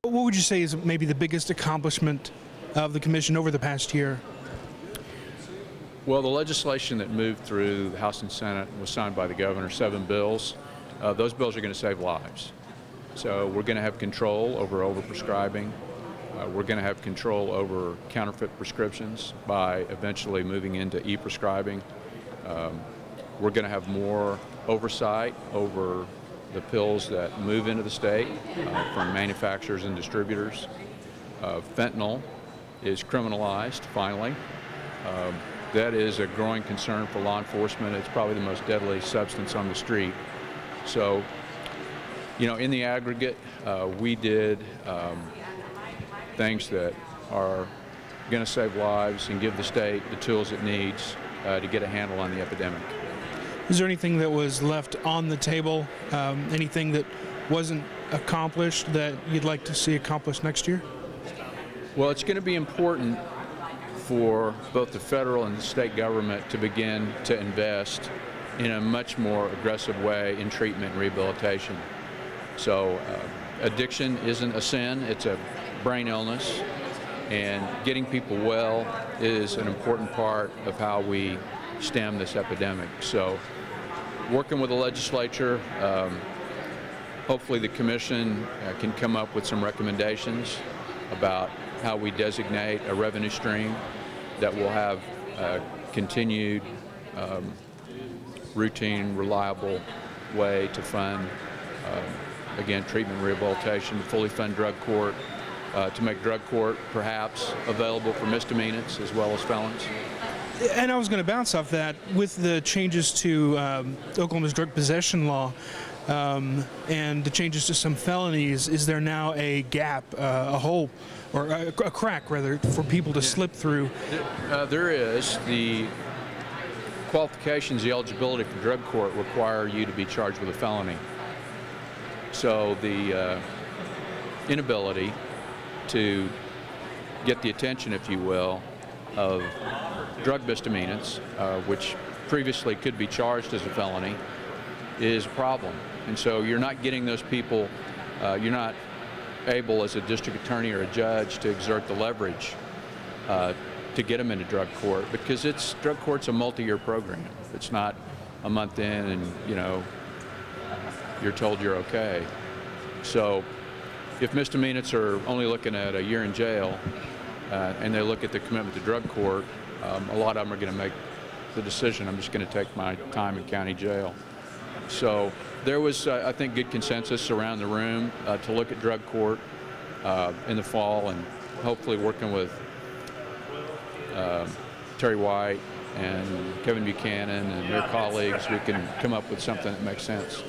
What would you say is maybe the biggest accomplishment of the commission over the past year? Well, the legislation that moved through the House and Senate was signed by the governor, 7 bills. Those bills are going to save lives. So we're going to have control over overprescribing. We're going to have control over counterfeit prescriptions by eventually moving into e-prescribing. We're going to have more oversight over the pills that move into the state from manufacturers and distributors. Fentanyl is criminalized, finally. That is a growing concern for law enforcement. It's probably the most deadly substance on the street. So, you know, in the aggregate, we did things that are going to save lives and give the state the tools it needs to get a handle on the epidemic. Is there anything that was left on the table, anything that wasn't accomplished that you'd like to see accomplished next year? Well, it's going to be important for both the federal and the state government to begin to invest in a much more aggressive way in treatment and rehabilitation. So addiction isn't a sin, it's a brain illness, and getting people well is an important part of how we stem this epidemic. So working with the legislature, hopefully the commission can come up with some recommendations about how we designate a revenue stream that will have continued routine, reliable way to fund, again, treatment and rehabilitation, to fully fund drug court, to make drug court perhaps available for misdemeanors as well as felons. And I was going to bounce off that with the changes to Oklahoma's drug possession law and the changes to some felonies. Is there now a gap, a hole, or a crack rather, for people to slip through? There is. The qualifications, the eligibility for drug court require you to be charged with a felony. So the inability to get the attention, if you will, of drug misdemeanors, which previously could be charged as a felony, is a problem. And so you're not getting those people, you're not able as a district attorney or a judge to exert the leverage to get them into drug court, because drug court's a multi-year program. It's not a month in and, you know, you're told you're okay. So if misdemeanors are only looking at a year in jail and they look at the commitment to drug court, a lot of them are going to make the decision, I'm just going to take my time in county jail. So there was, I think, good consensus around the room to look at drug court in the fall, and hopefully working with Terry White and Kevin Buchanan and their colleagues, we can come up with something that makes sense.